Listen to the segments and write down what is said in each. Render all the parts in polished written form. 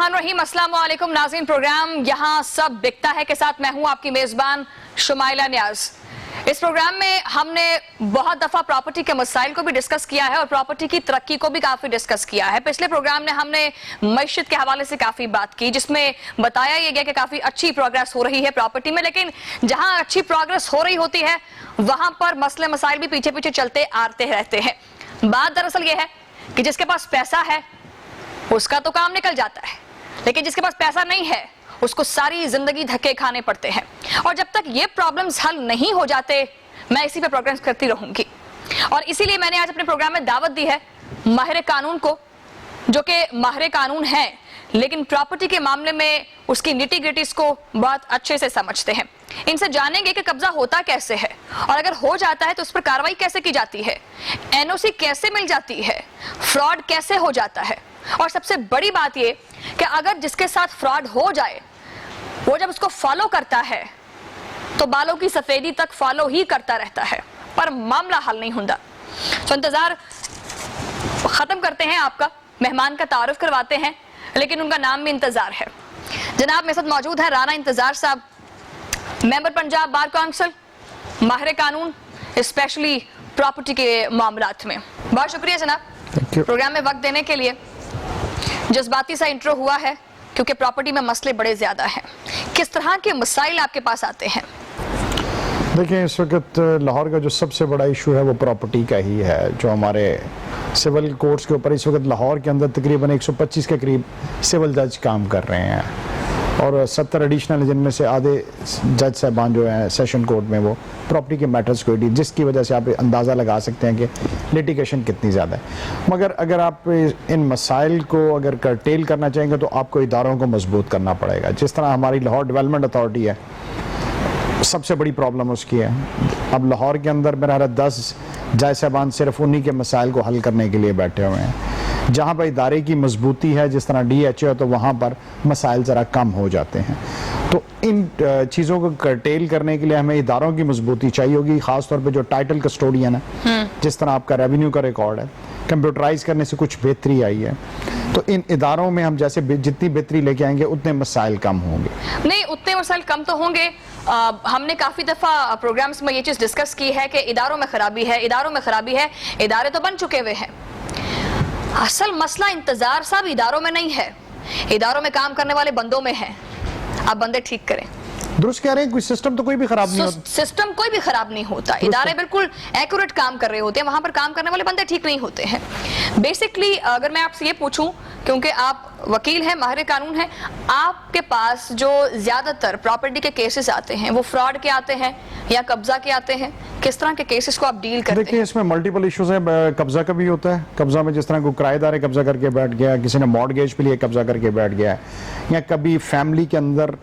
बिस्मिल्लाहिर्रहमानिर्रहीम, अस्सलाम वालेकुम नाज़रीन। प्रोग्राम यहाँ सब बिकता है के साथ मैं हूँ आपकी मेज़बान शुमाइला नियाज। इस प्रोग्राम में हमने बहुत दफ़ा प्रॉपर्टी के मसाइल को भी डिस्कस किया है और प्रॉपर्टी की तरक्की को भी काफ़ी डिस्कस किया है। पिछले प्रोग्राम में हमने मईशत के हवाले से काफ़ी बात की, जिसमें बताया यह गया कि काफ़ी अच्छी प्रोग्रेस हो रही है प्रॉपर्टी में, लेकिन जहाँ अच्छी प्रोग्रेस हो रही होती है वहाँ पर मसले मसाइल भी पीछे पीछे चलते आते रहते हैं। बात दरअसल ये है कि जिसके पास पैसा है उसका तो काम निकल जाता है, लेकिन जिसके पास पैसा नहीं है उसको सारी जिंदगी धक्के खाने पड़ते हैं। और जब तक ये प्रॉब्लम्स हल नहीं हो जाते मैं इसी पे प्रोग्राम्स करती रहूंगी। और इसीलिए मैंने आज अपने प्रोग्राम में दावत दी है माहिर कानून को, जो कि माहिर कानून है लेकिन प्रॉपर्टी के मामले में उसकी निटी ग्रिटीज को बहुत अच्छे से समझते हैं। इनसे जानेंगे कि कब्जा होता कैसे है और अगर हो जाता है तो उस पर कार्रवाई कैसे की जाती है, एनओसी कैसे मिल जाती है, फ्रॉड कैसे हो जाता है, और सबसे बड़ी बात यह कि अगर जिसके साथ फ्रॉड हो जाए वो जब उसको फॉलो करता है तो बालों की सफेदी तक फॉलो ही करता रहता है पर मामला हल नहीं होता। तो इंतजार खत्म करते हैं, आपका मेहमान का तारुफ करवाते हैं, लेकिन उनका नाम भी इंतजार है। जनाब मेरे साथ मौजूद है राना इंतजार साहब, मेंबर पंजाब बार काउंसिल, माहिर कानून स्पेशली प्रॉपर्टी के मामलात में। बहुत शुक्रिया जनाब प्रोग्राम में वक्त देने के लिए। जज्बाती सा इंट्रो हुआ है क्योंकि प्रॉपर्टी में मसले बड़े ज्यादा हैं। किस तरह के मसाइल आपके पास आते हैं? देखिए, इस वक्त लाहौर का जो सबसे बड़ा इशू है वो प्रॉपर्टी का ही है, जो हमारे सिविल कोर्ट्स के ऊपर इस वक्त लाहौर के अंदर तकरीबन 125 के करीब सिविल जज काम कर रहे हैं और 70 एडिशनल, जिनमें से आधे जज साहबान जो हैं सेशन कोर्ट में वो प्रॉपर्टी के मैटर्स को डील, जिसकी वजह से आप अंदाज़ा लगा सकते हैं कि लिटिगेशन कितनी ज़्यादा है। मगर अगर आप इन मसाइल को अगर करटेल करना चाहेंगे तो आपको इदारों को मजबूत करना पड़ेगा। जिस तरह हमारी लाहौर डेवलपमेंट अथॉरिटी है, सबसे बड़ी प्रॉब्लम उसकी है। अब लाहौर के अंदर मेरा 10 जज साहबान सिर्फ उन्हीं के मसाइल को हल करने के लिए बैठे हुए हैं। जहाँ पर इदारे की मजबूती है, जिस तरह DHA हो, तो वहाँ पर मसाइल ज़रा कम हो जाते हैं। तो इन चीज़ों को करटेल करने के लिए हमें इदारों की मजबूती चाहिए होगी, ख़ास तौर पे जो टाइटल कस्टोडियन है, जिस तरह आपका रेवेन्यू का रिकॉर्ड है, कंप्यूटराइज करने से कुछ बेहतरी आई है। तो इन इदारों में हम जैसे जितनी बेहतरी लेके आएंगे उतने मसाइल कम होंगे। नहीं, उतने मसाइल कम तो होंगे। हमने काफ़ी दफ़ा प्रोग्राम्स में ये चीज़ डिस्कस की है कि इदारों में ख़राबी है, इदारों में ख़राबी है। इदारे तो बन चुके हुए हैं। असल मसला इंतजार साहब इदारों में नहीं है, इदारों में काम करने वाले बंदों में है। आप बंदे ठीक करें। दुरुस्त कह रहे हैं, कोई सिस्टम तो कोई भी खराब नहीं होता। सिस्टम कोई भी खराब नहीं होता, इदारे बिल्कुल एक्यूरेट काम कर रहे होते हैं, वहां पर काम करने वाले बंदे ठीक नहीं होते हैं। बेसिकली अगर मैं आपसे ये पूछूं, क्योंकि आप वकील हैं, माहिर कानून हैं, आपके पास जो ज्यादातर प्रॉपर्टी के केसेस आते हैं वो फ्रॉड के आते हैं या कब्जा के आते हैं? किस तरह के केसेस को आप डील करते हैं? देखिए, इसमें मल्टीपल इश्यूज है। कब्जा का भी होता है। कब्जा में जिस तरह कोई किराएदार कब्जा करके बैठ गया, किसी ने मॉर्टगेज पे लिए कब्जा करके बैठ गया, या कभी फैमिली के अंदर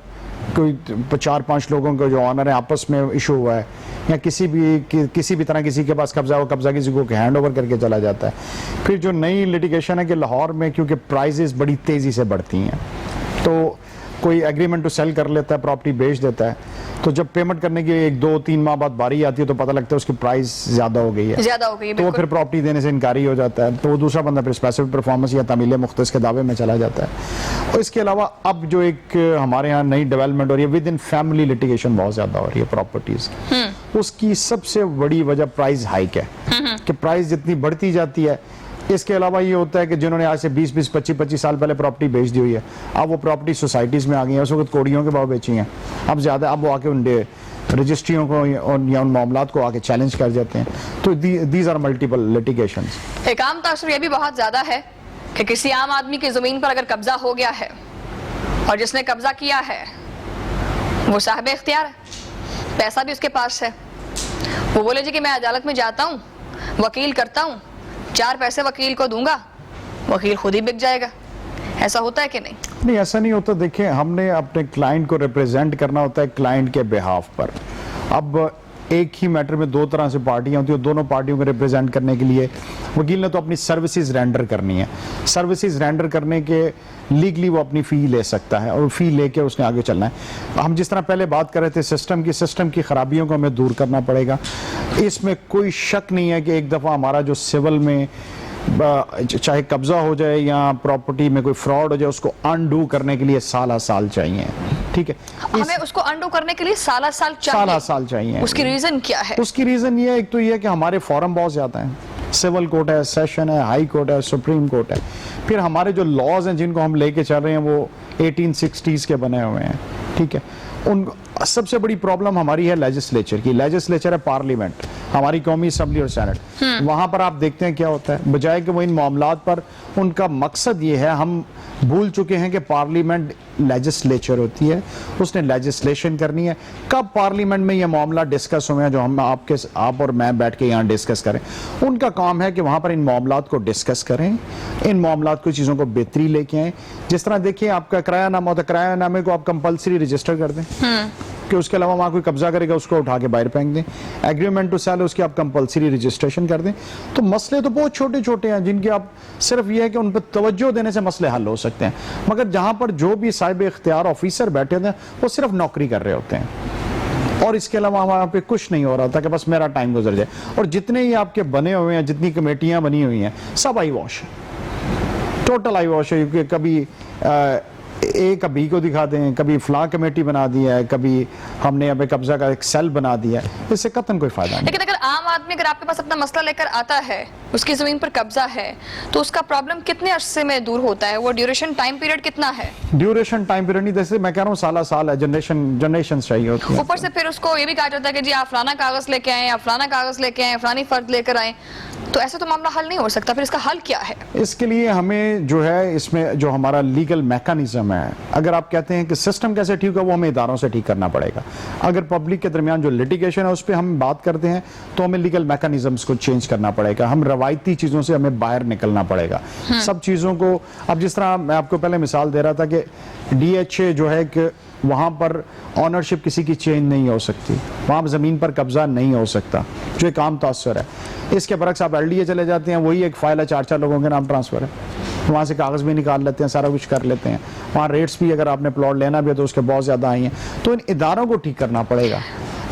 कोई 4-5 लोगों का जो ऑनर है आपस में इशू हुआ है, या किसी भी तरह किसी के पास कब्जा हो, कब्जा किसी को हैंड ओवर करके चला जाता है। फिर जो नई लिटिगेशन है कि लाहौर में क्योंकि प्राइजेस बड़ी तेज़ी से बढ़ती हैं, तो कोई एग्रीमेंट टू सेल कर लेता है, प्रॉपर्टी बेच देता है, तो जब पेमेंट करने की 1-2-3 माह बाद बारी आती है तो पता लगता है उसकी प्राइस ज़्यादा हो गई है, तो वो फिर प्रॉपर्टी देने से इनकारी हो जाता है। तो वो दूसरा बंदा फिर स्पेसिफिक परफॉर्मेंस या तमील मुख्तस के दावे में चला जाता है। और इसके अलावा अब जो एक हमारे यहाँ नई डेवलपमेंट हो रही है, विद इन फैमिली लिटिगेशन बहुत ज़्यादा हो रही है प्रॉपर्टीज़। उसकी सबसे बड़ी वजह प्राइस हाइक है कि प्राइस जितनी बढ़ती जाती है। इसके अलावा ये होता है कि जिन्होंने आज से 20-20, 25-25 साल पहले प्रॉपर्टी बेच दी हुई है, अब वो प्रॉपर्टी सोसाइटीज़ में आ गई है, उस वक्त कोड़ियों के भाव बेची हैं, अब ज़्यादा, अब वो आके उन रजिस्ट्रियों को या उन मामलात को आके चैलेंज कर जाते हैं। तो दीज आर मल्टीपल लिटिगेशंस। एक आम तासुर ये भी बहुत ज़्यादा है कि किसी आम आदमी की ज़मीन पर अगर कब्जा हो गया है और जिसने कब्जा किया है वो साहिब इख्तियार है, पैसा भी उसके पास है, वो बोले जी कि मैं अदालत में जाता हूँ, वकील करता हूँ, 4 पैसे वकील को दूंगा, वकील खुद ही बिक जाएगा। ऐसा होता है कि नहीं? नहीं, ऐसा नहीं होता। देखिए, हमने अपने क्लाइंट को रिप्रेजेंट करना होता है क्लाइंट के बिहाफ पर। अब एक ही मैटर में 2 तरह से पार्टियां होती हैं, दोनों पार्टियों को रिप्रेजेंट करने के लिए वकील ने तो अपनी सर्विसेज रेंडर करनी है। सर्विसेज रेंडर करने के लीगली वो अपनी फ़ी ले सकता है और फ़ी लेके उसने आगे चलना है। हम जिस तरह पहले बात कर रहे थे सिस्टम की खराबियों को हमें दूर करना पड़ेगा। इसमें कोई शक नहीं है कि एक दफ़ा हमारा जो सिविल में चाहे कब्जा हो जाए या प्रॉपर्टी में कोई फ्रॉड हो जाए, उसको अनडू करने के लिए साल चाहिए, ठीक है। हमें उसको अनडू करने के लिए साल चाहिए। साल चाहिए। उसकी रीजन क्या है? उसकी रीजन ये एक तो ये है कि हमारे फॉरम बहुत ज्यादा हैं, सिविल कोर्ट है, सेशन है, हाई कोर्ट है, सुप्रीम कोर्ट है। फिर हमारे जो लॉज हैं जिनको हम लेके चल रहे हैं वो 1860s के बने हुए हैं, ठीक है। उन सबसे बड़ी प्रॉब्लम हमारी है लेजिस्लेचर की। लेजिस्लेचर है पार्लियामेंट, हमारी कौमी असम्बली और सेनेट। वहां पर आप देखते हैं क्या होता है, बजाय कि वो इन मामलात पर, उनका मकसद ये है, हम भूल चुके हैं कि पार्लियामेंट लेजिस्लेचर होती है, उसने लेजिस्लेशन करनी है। कब पार्लियामेंट में ये मामला डिस्कस हुए हैं जो हम आप और मैं बैठ के यहाँ डिस्कस करें? उनका काम है कि वहां पर इन मामलात को डिस्कस करें, इन मामलात को, चीज़ों को बेहतरी लेके आए। जिस तरह देखिए आपका किरायानामा होता है, किरायानामे को आप कंपल्सरी रजिस्टर कर दें कि उसके अलावा वहाँ कोई कब्जा करेगा उसको उठा के बाहर फेंक दें। एग्रीमेंट टू सेल उसकी आप कंपल्सरी रजिस्ट्रेशन कर दें। तो मसले तो बहुत छोटे छोटे हैं जिनके आप सिर्फ ये है कि उन पर तवज्जो देने से मसले हल हो सकते हैं। मगर जहाँ पर जो भी साहिब इख्तियार ऑफिसर बैठे होते हैं वो सिर्फ नौकरी कर रहे होते हैं और इसके अलावा वहाँ पे कुछ नहीं हो रहा था कि बस मेरा टाइम गुजर जाए। और जितने ही आपके बने हुए हैं, जितनी कमेटियाँ बनी हुई हैं, सब आई वॉश है, टोटल आई वॉश है। कभी एक बी को दिखा दें, कभी फला कमेटी बना दी है, कभी हमने अब कब्जा का एक सेल बना दिया है, इससे कतन कोई फायदा नहीं। लेकिन अगर आम आदमी अगर आपके पास अपना मसला लेकर आता है, उसकी जमीन पर कब्जा है, तो उसका प्रॉब्लम कितने अरसे में दूर होता है? वो ड्यूरेशन टाइम पीरियड कितना है? ड्यूरेशन टाइम पीरियड नहीं, जैसे मैं कह रहा हूँ साल है, जनरेशन चाहिए होती है। ऊपर से फिर उसको ये भी कहा जाता है कि जी आप फलाना कागज लेके आए, आप फलाना कागज लेके आए, फलानी फर्द लेकर आए, तो ऐसे तो मामला हल नहीं हो सकता। फिर इसका हल क्या है? इसके लिए हमें जो है, इसमें जो हमारा लीगल मैकेनिज्म है, अगर आप कहते हैं कि सिस्टम कैसे ठीक है, वो हमें इदारों से ठीक करना पड़ेगा। अगर पब्लिक के दरमियान जो लिटिगेशन है उस पर हम बात करते हैं तो हमें लीगल मैकेनिज्म्स को चेंज करना पड़ेगा। हम रवायती चीज़ों से हमें बाहर निकलना पड़ेगा। सब चीज़ों को, अब जिस तरह मैं आपको पहले मिसाल दे रहा था कि DHA जो है कि वहाँ पर ऑनरशिप किसी की चेंज नहीं हो सकती, वहाँ ज़मीन पर कब्जा नहीं हो सकता, जो एक आम तासर है। इसके बरक्स आप LDA चले जाते हैं, वही एक फाइल है, 4 लोगों के नाम ट्रांसफ़र है, वहाँ से कागज़ भी निकाल लेते हैं, सारा कुछ कर लेते हैं। वहाँ रेट्स भी, अगर आपने प्लॉट लेना भी है तो उसके बहुत ज़्यादा आई हैं। तो इन इदारों को ठीक करना पड़ेगा।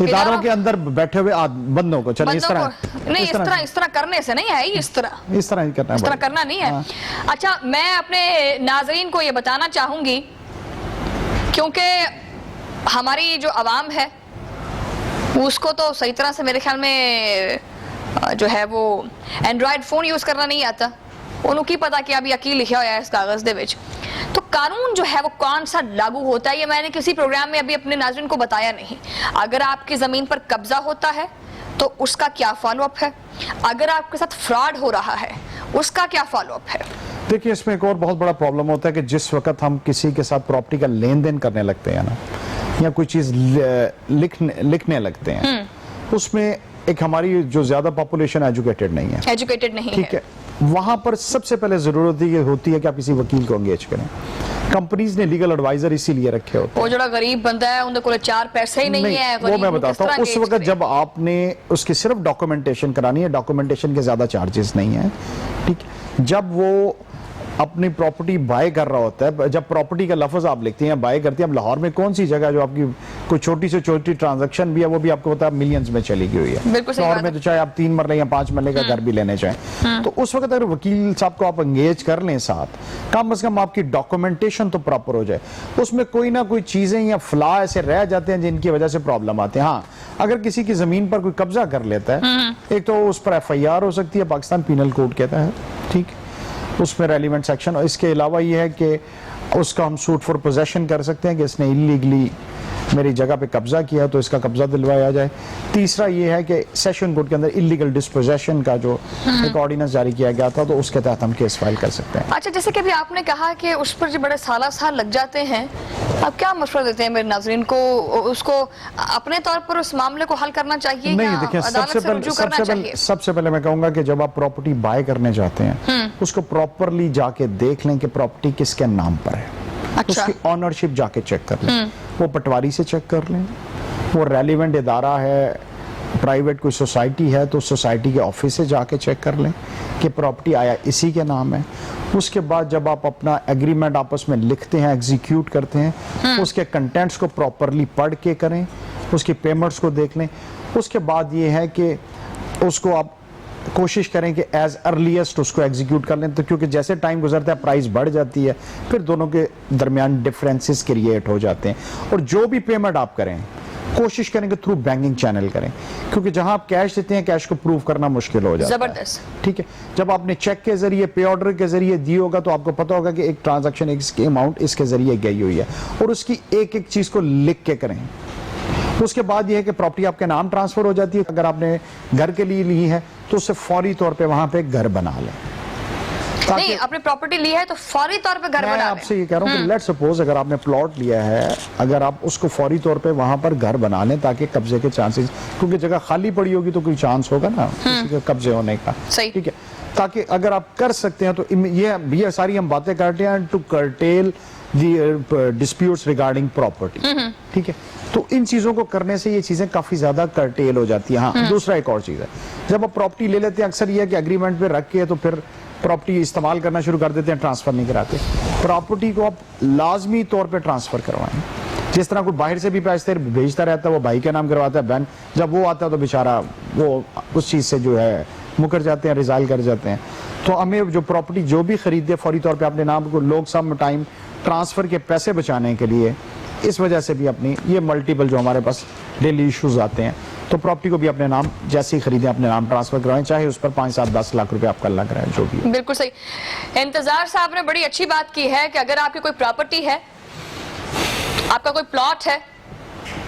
इदारों के अंदर बैठे हुए बंदों को, चलिए इस तरह नहीं, इस तरह करने से नहीं है, इस तरह ही करना है, इस तरह करना नहीं है। अच्छा, मैं अपने नाज़रीन को ये बताना चाहूंगी, क्योंकि हमारी जो आवाम है उसको तो सही तरह से मेरे ख्याल में जो है वो एंड्रॉयड फोन यूज करना नहीं आता, उन्होंने पता कि अभी अकील लिखा हुआ है इस कागज दे विच। तो कानून जो है वो कौन सा लागू होता है, ये मैंने किसी प्रोग्राम में अभी अपने नाज़रीन को बताया नहीं। अगर आपकी जमीन पर कब्जा होता है तो उसका क्या फॉलोअप है, अगर आपके साथ फ्रॉड हो रहा है उसका क्या फॉलोअप है? देखिए, इसमें एक और बहुत बड़ा प्रॉब्लम होता है कि जिस वक्त हम किसी के साथ प्रॉपर्टी का लेन देन करने लगते हैं ना, या कोई चीज़ लिखने लगते हैं, उसमें एक हमारी जो ज़्यादा पॉपुलेशन एजुकेटेड नहीं है, ठीक है। वहाँ पर सबसे पहले ज़रूरत ये होती है कि आप किसी वकील को एंगेज करें। कंपनीज ने लीगल एडवाइजर इसीलिए रखे होते हैं। वो जो गरीब बंदा है उनके कोल 4 पैसे ही नहीं है, वो मैं बताता हूँ। उस वक्त जब आपने उसकी सिर्फ डॉक्यूमेंटेशन करानी है, डॉक्यूमेंटेशन के ज़्यादा चार्जेस नहीं है, ठीक। जब वो अपनी प्रॉपर्टी बाय कर रहा होता है, जब प्रॉपर्टी का लफ्ज आप लिखते हैं बाय करते हैं, अब लाहौर में कौन सी जगह जो आपकी कोई छोटी से छोटी ट्रांजैक्शन भी है वो भी आपको पता है मिलियंस में चली गई हुई है। लाहौर में तो चाहे आप 3 मरले या 5 मरले का घर भी लेने चाहें, तो उस वक्त अगर वकील साहब को आप एंगेज कर लें साथ, कम से कम आपकी डॉक्यूमेंटेशन तो प्रॉपर हो जाए, उसमें कोई ना कोई चीजें या फ्ला ऐसे रह जाते हैं जिनकी वजह से प्रॉब्लम आते हैं। हाँ, अगर किसी की जमीन पर कोई कब्जा कर लेता है, एक तो उस पर FIR हो सकती है, पाकिस्तान पीनल कोड कहता है, ठीक, उसमें रेलिवेंट सेक्शन। और इसके अलावा ये है कि उसका हम सूट फॉर पोजेशन कर सकते हैं कि इसने इलीगली मेरी जगह पे कब्जा किया तो इसका कब्जा दिलवाया जाए। तीसरा ये है कि सेशन कोर्ट के अंदर इलीगल डिस्पोजेशन का जो एक ऑर्डिनेंस जारी किया गया था, तो उसके तहत हम केस फाइल कर सकते हैं। अच्छा, जैसे कि अभी आपने कहा कि उस पर जो बड़े साल लग जाते हैं, आप क्या मशवरा देते हैं मेरे नाज़रीन को? उसको अपने तौर पर उस मामले को हल करना चाहिए? नहीं, देखिए, सबसे पहले मैं कहूंगा कि जब आप प्रॉपर्टी बाय करने जाते हैं उसको प्रॉपरली जाके देख लें कि प्रॉपर्टी किसके नाम पर है। अच्छा। उसकी ऑनरशिप जाके चेक कर लें, वो पटवारी से चेक कर लें, वो रेलिवेंट इदारा है, प्राइवेट कोई सोसाइटी है तो सोसाइटी के ऑफिस से जाके चेक कर लें कि प्रॉपर्टी आया इसी के नाम है। उसके बाद जब आप अपना एग्रीमेंट आपस में लिखते हैं, एग्जीक्यूट करते हैं, उसके कंटेंट्स को प्रॉपरली पढ़ के करें, उसकी पेमेंट्स को देख लें। उसके बाद ये है कि उसको आप कोशिश करें कि एज अर्लीस्ट उसको एग्जीक्यूट कर लें, तो क्योंकि जैसे टाइम गुजरता है प्राइस बढ़ जाती है, फिर दोनों के दरमियान डिफरेंसेस क्रिएट हो जाते हैं। और जो भी पेमेंट आप करें कोशिश करें कि थ्रू बैंकिंग चैनल करें, क्योंकि जहां आप कैश देते हैं कैश को प्रूव करना मुश्किल हो जाता है। जबरदस्त। ठीक है, जब आपने चेक के जरिए, पे ऑर्डर के जरिए दी होगा तो आपको पता होगा कि एक ट्रांजैक्शन, एक अमाउंट इसके जरिए गई हुई है, और उसकी एक एक चीज को लिख के करें। उसके बाद यह है कि प्रॉपर्टी आपके नाम ट्रांसफर हो जाती है। अगर आपने घर के लिए ली है तो उससे फौरी तौर पे वहां पे घर बना लें। नहीं, आपने प्रॉपर्टी ली है तो फौरी तौर पे घर बना मैं लें। आपसे ये कह रहा हूँ कि लेट सपोज अगर आपने प्लॉट लिया है, अगर आप उसको फौरी तौर पे वहां पर घर बना लें ताकि कब्जे के चांसेस, क्योंकि जगह खाली पड़ी होगी तो कोई चांस होगा ना किसी के कब्जे होने का। सही। ठीक है, ताकि अगर आप कर सकते हैं तो ये सारी हम बातें करते हैं to curtail disputes regarding property. ठीक है, तो इन चीजों को करने से ये चीजें काफी ज्यादा कर्टेल हो जाती है। हाँ, दूसरा एक और चीज है, जब आप प्रॉपर्टी ले लेते हैं अक्सर ये है कि एग्रीमेंट पे रख के तो फिर प्रॉपर्टी इस्तेमाल करना शुरू कर देते हैं, ट्रांसफर नहीं कराते। प्रॉपर्टी को आप लाजमी तौर पे ट्रांसफर करवाएं। जिस तरह कोई बाहर से भी पैसे भेजता रहता है, वो भाई के नाम करवाता है, बहन, जब वो आता है तो बेचारा वो उस चीज से जो है मुकर जाते हैं, रिजाइल कर जाते हैं। तो हमें जो प्रॉपर्टी जो भी खरीदे फौरी तौर पे अपने नाम को, लोग सम टाइम ट्रांसफर के पैसे बचाने के लिए इस वजह से भी अपनी ये मल्टीपल जो हमारे पास डेली इश्यूज आते हैं, तो प्रॉपर्टी को भी अपने नाम जैसे ही खरीदें अपने नाम ट्रांसफर करवाएं, चाहे उस पर 5, 7, 10 लाख रुपए आपका लग रहा है जो भी है। बिल्कुल सही। इंतजार साहब ने बड़ी अच्छी बात की है कि अगर आपकी कोई प्रॉपर्टी है, आपका कोई प्लॉट है,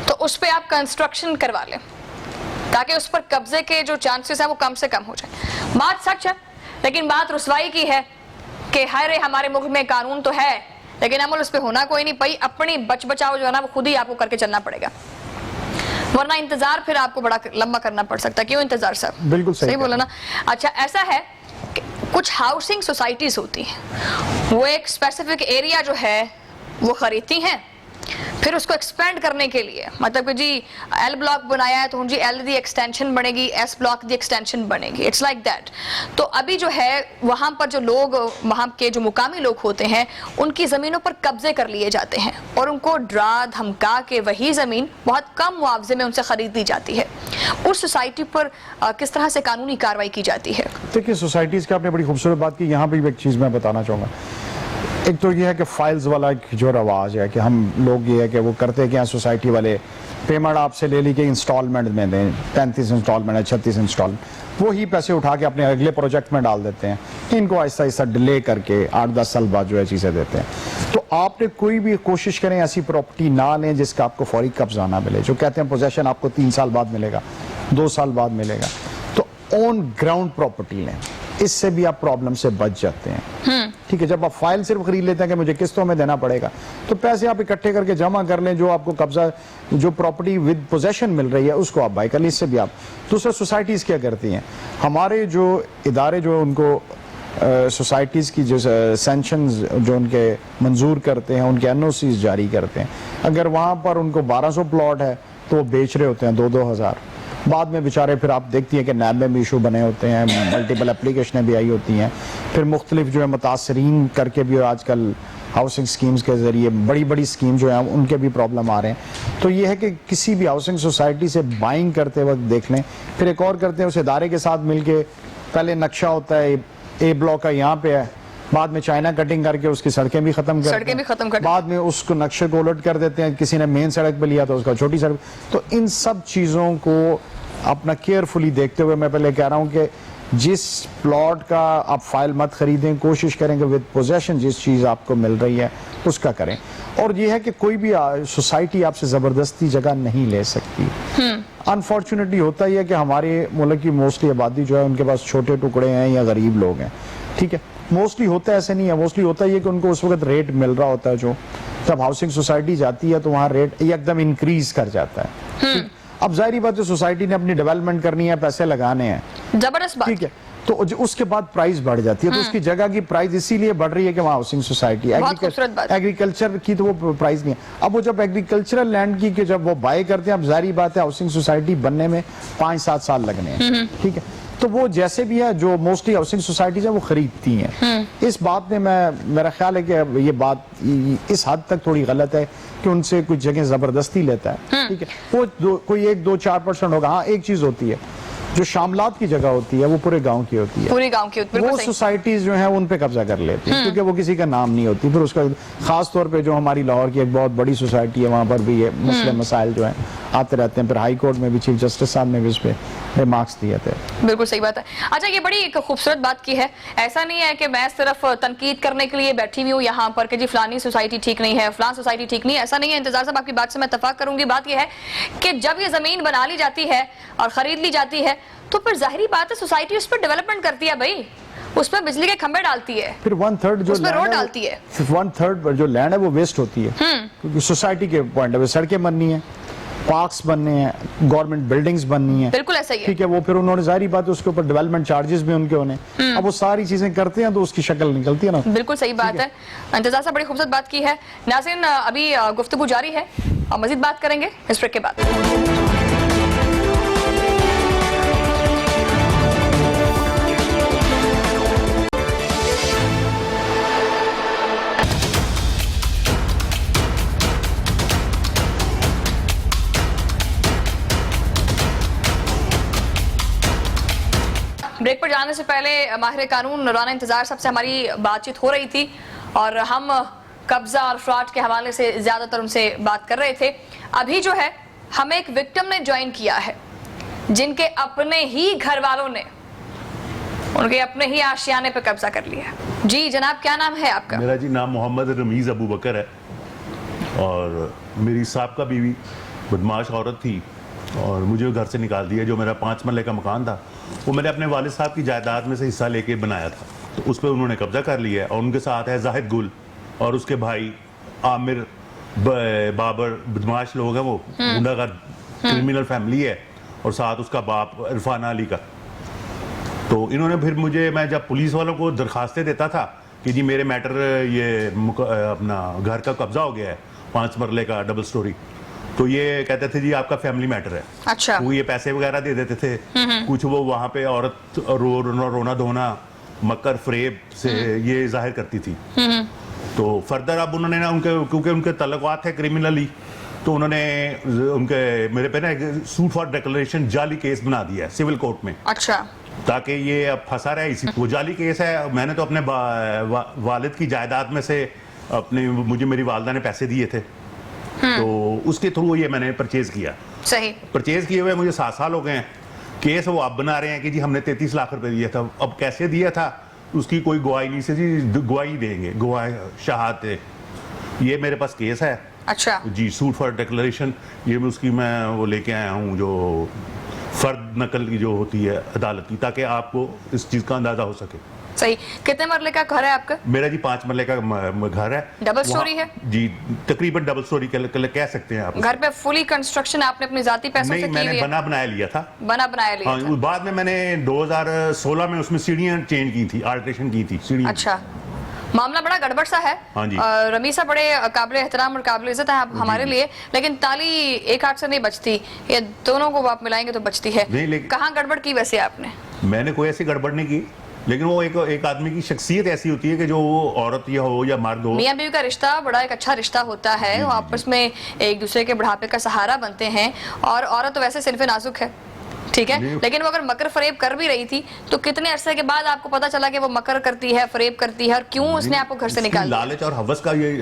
तो उस पर आप कंस्ट्रक्शन करवा लें ताकि उस पर कब्जे के जो चांसेस हैं वो कम से कम हो जाए। बात सच है, लेकिन बात रुसवाई की है कि हाय रे हमारे मुल्क में कानून तो है लेकिन अमल उस पर होना कोई नहीं। भाई अपनी बच बचाओ जो है ना वो खुद ही आपको करके चलना पड़ेगा, वरना इंतजार फिर आपको बड़ा लंबा करना पड़ सकता है। क्यों इंतजार साहब? बिल्कुल सही बोला ना। अच्छा, ऐसा है कि कुछ हाउसिंग सोसाइटीज होती हैं, वो एक स्पेसिफिक एरिया जो है वो खरीदती हैं, फिर उसको एक्सपेंड करने के लिए, मतलब कि जी एल ब्लॉक बनाया है तो जी एल दी एक्सटेंशन बनेगी, एस ब्लॉक दी एक्सटेंशन बनेगी, इट्स लाइक दैट। तो अभी जो है वहां पर जो लोग, वहां के जो मुकामी लोग होते हैं, उनकी जमीनों पर कब्जे कर लिए जाते हैं और उनको डरा धमका के वही जमीन बहुत कम मुआवजे में उनसे खरीद ली जाती है। उस सोसाइटी पर किस तरह से कानूनी कार्रवाई की जाती है? देखिए, सोसाइटीज की आपने बड़ी खूबसूरत बात की, यहाँ पे एक चीज मैं बताना चाहूंगा। एक तो ये है कि फाइल्स वाला जो रवाज है कि हम लोग ये है कि वो करते हैं कि सोसाइटी वाले पेमेंट आपसे ले ली कि इंस्टॉलमेंट में दें, 35 इंस्टॉलमेंट है, 36 इंस्टॉलमेंट, वो ही पैसे उठा के अपने अगले प्रोजेक्ट में डाल देते हैं। इनको आहिस्ता आहिस्ता डिले करके 8-10 साल बाद जो है चीज़ें देते हैं। तो आपने कोई भी कोशिश करें ऐसी प्रॉपर्टी ना लें जिसका आपको फौरी कब्जा ना मिले। जो कहते हैं पोजेशन आपको 3 साल बाद मिलेगा, 2 साल बाद मिलेगा, तो ऑन ग्राउंड प्रॉपर्टी लें, इससे भी आप प्रॉब्लम से बच जाते हैं। ठीक है, जब आप फाइल सिर्फ खरीद लेते हैं कि मुझे किस्तों में देना पड़ेगा, तो पैसे आप इकट्ठे करके जमा कर लें, जो आपको कब्जा, जो प्रॉपर्टी विद पोजेशन मिल रही है उसको आप बाय कर लें। इससे भी आप दूसरा, सोसाइटीज क्या करती हैं, हमारे जो इदारे जो उनको सोसाइटीज़ की जो सैंक्शंस जो उनके मंजूर करते हैं, उनके एनओसीज जारी करते हैं, अगर वहाँ पर उनको 1200 प्लॉट है तो वो बेच रहे होते हैं 2-2 हज़ार। बाद में बेचारे फिर आप देखती हैं कि नैब में भी इशू बने होते हैं, मल्टीपल एप्लीकेशनें भी आई होती हैं, फिर मुख्तलिफ जो है मुतासरीन करके भी आजकल हाउसिंग स्कीम्स के ज़रिए बड़ी बड़ी स्कीम जो है उनके भी प्रॉब्लम आ रहे हैं। तो ये है कि किसी भी हाउसिंग सोसाइटी से बाइंग करते वक्त देख लें। फिर एक और करते हैं, उस इदारे के साथ मिलके पहले नक्शा होता है, ए ब्लॉक का यहाँ पे है, बाद में चाइना कटिंग करके उसकी सड़कें भी खत्म कर बाद में उसको नक्शे को उलट कर देते हैं, किसी ने मेन सड़क पे लिया तो उसका छोटी सड़क। तो इन सब चीज़ों को अपना केयरफुली देखते हुए मैं पहले कह रहा हूँ कि जिस प्लॉट का आप फाइल मत खरीदें, कोशिश करें कि विद पोजेशन जिस चीज़ आपको मिल रही है उसका करें। और ये है कि कोई भी सोसाइटी आपसे ज़बरदस्ती जगह नहीं ले सकती। अनफॉर्चुनेटली होता ही है कि हमारे मुल्क की मोस्टली आबादी जो है उनके पास छोटे टुकड़े हैं या गरीब लोग हैं। ठीक है, मोस्टली होता है ऐसे नहीं है, मोस्टली होता ही है कि उनको उस वक्त रेट मिल रहा होता है, जो जब हाउसिंग सोसाइटी जाती है तो वहाँ रेट एकदम इंक्रीज कर जाता है। अब जाहिर बात है सोसाइटी ने अपनी डेवलपमेंट करनी है, पैसे लगाने हैं, जबरदस्त बात। ठीक है, तो उसके बाद प्राइस बढ़ जाती है। तो उसकी जगह की प्राइस इसीलिए बढ़ रही है कि वहाँ हाउसिंग सोसाइटी, एग्रीकल्चर की तो वो प्राइस नहीं है। अब वो जब एग्रीकल्चरल लैंड की जब वो बाय करते हैं, अब जाहिर बात है हाउसिंग सोसाइटी बनने में 5-7 साल लगने हैं। ठीक है, तो वो जैसे भी है जो मोस्टली हाउसिंग सोसाइटीज है वो खरीदती हैं। इस बात में मेरा ख्याल है कि ये बात इस हद तक थोड़ी गलत है कि उनसे कुछ जगह जबरदस्ती लेता है। ठीक है, वो कोई 1-2-4% होगा। हाँ, एक चीज होती है, जो शामलात की जगह होती है वो पूरे गांव की होती है, पूरे गांव की बिल्कुल वो सही। सोसाइटीज जो हैं उन पे कब्जा कर लेती हैं क्योंकि वो किसी का नाम नहीं होती। फिर उसका खास तौर पे जो हमारी लाहौर की एक बहुत बड़ी सोसाइटी है वहाँ पर भी ये मसले मसाइल जो हैं आते रहते हैं। फिर हाई कोर्ट में भी चीफ जस्टिस साहब ने भी इस पे रिमार्क्स दिए थे। बिल्कुल सही बात है। अच्छा, ये बड़ी एक खूबसूरत बात की है, ऐसा नहीं है कि मैं सिर्फ तनकीद करने के लिए बैठी हुई हूँ यहाँ पर कि जी फलानी सोसाइटी ठीक नहीं है, फलान सोसाइटी ठीक नहीं है, ऐसा नहीं है। इंतजार साहब आपकी बात से मैं इत्तेफाक करूंगी। बात यह है कि जब ये जमीन बना ली जाती है और खरीद ली जाती है तो फिर जाहिर बात है सोसाइटी उस पर डेवलपमेंट करती है भाई, उसमें बिजली के खंभे डालती है, फिर 1/3 जो उसमें रोड land है, डालती है। 1/3 जो लैंड है वो वेस्ट होती है क्योंकि सोसाइटी के पॉइंट है, सड़कें बननी है, पार्क्स बनने हैं, गवर्नमेंट बिल्डिंग्स बननी है, बिल्कुल ऐसा ही है। ठीक है। वो फिर उन्होंने जाहिर बात है उसके ऊपर डेवलपमेंट चार्जेस भी उनके होने, अब वो सारी चीजें करते हैं तो उसकी शक्ल निकलती है ना। बिल्कुल सही बात है। इंतजार साहब बड़ी खूबसूरत बात की है। नाज़रीन, अभी गुफ्तगू जारी है और मजीद बात करेंगे इस ब्रेक के बाद। ब्रेक पर जाने से पहले माहिर कानून राना इंतजार साहब से हमारी बातचीत हो रही थी और हम कब्जा और फ्रॉड के हवाले से ज्यादातर उनसे बात कर रहे थे। अभी जो है हमें एक विक्टिम ने ज्वाइन किया है जिनके अपने ही घर वालों ने उनके अपने ही आशियाने पे कब्जा कर लिया। जी जनाब, क्या नाम है आपका? मेरा जी नाम मोहम्मद रमीज अबू बकर है और मेरी साहबका बीवी बदमाश औरत थी और मुझे घर से निकाल दिया। जो मेरा 5 मरले का मकान था वो मैंने अपने वालिद साहब की जायदाद में से हिस्सा लेके बनाया था, तो उस पर उन्होंने कब्जा कर लिया है। और उनके साथ है जाहिद गुल और उसके भाई आमिर बाबर, बदमाश लोग हैं, वो गुंडागर्द क्रिमिनल फैमिली है, और साथ उसका बाप इरफान अली का। तो इन्होंने फिर मुझे, मैं जब पुलिस वालों को दरखास्तें देता था कि जी मेरे मैटर ये अपना घर का कब्जा हो गया है 5 मरले का डबल स्टोरी, तो ये कहते थे जी आपका फैमिली मैटर है। अच्छा। वो ये पैसे वगैरह दे देते थे कुछ, वो वहाँ पे औरत रोना धोना मकर फरेब से ये जाहिर करती थी। तो फर्दर अब उन्होंने ना क्योंकि उनके तल्लुकात है क्रिमिनली, तो उन्होंने उनके मेरे पे ना एक सूट फॉर डिक्लेरेशन जाली केस बना दिया है सिविल कोर्ट में। अच्छा। ताकि ये अब फंसा रहा है इसी। वो जाली केस है। मैंने तो अपने वालिद की जायदाद में से मुझे मेरी वालदा ने पैसे दिए थे, तो उसके थ्रू ये मैंने परचेज किया। सही। परचेज किए हुए मुझे 7 साल हो गए हैं। केस वो अब बना रहे हैं कि जी हमने 33 लाख रुपए दिया था। अब कैसे दिया था उसकी कोई गवाही नहीं से जी, गवाही देंगे, गवाही शहादत, ये मेरे पास केस है। अच्छा जी, सूट फॉर डिक्लेरेशन, ये उसकी मैं वो लेके आया हूँ जो फर्द नकल की जो होती है अदालत की, ताकि आपको इस चीज का अंदाजा हो सके। सही। कितने मरले का घर है आपका? मेरा जी 5 मरले का घर है। डबल स्टोरी है? जी, तकरीबन डबल स्टोरी कह सकते हैं आप। घर पे फुली कंस्ट्रक्शन आपने अपनी जाती पैसों से नहीं, की मैंने हुई है? बना बनाया लिया था। बना बनाया लिया हाँ, था। बाद में मैंने 2016 में उसमें सीढ़ियाँ चेंज की थी, अल्ट्रेशन की थी सीढ़ियाँ। अच्छा, मामला बड़ा गड़बड़ सा है। हाँ जी। रमीसा बड़े काबिल एहतराम और काबिल इज्जत है आप हमारे लिए, लेकिन ताली एक हाथ से नहीं बचती, ये दोनों को आप मिलाएंगे तो बचती है। नहीं, लेकिन कहाँ गड़बड़ की वैसे आपने? मैंने कोई ऐसी गड़बड़ नहीं की, लेकिन वो एक आदमी की शख्सियत ऐसी होती है कि जो औरत या हो या मर्द हो, मियां बीवी का रिश्ता बड़ा एक अच्छा रिश्ता होता है। वो आपस में एक दूसरे के बुढ़ापे का सहारा बनते हैं, और औरत तो वैसे सिर्फ नाजुक है, ठीक है, लेकिन वो अगर मकर फरेब कर भी रही थी तो कितने अरसे के बाद आपको पता चला कि वो मकर करती है, फरेब करती है, और क्यों उसने आपको घर से निकाल दिया? लालच और हवस का ये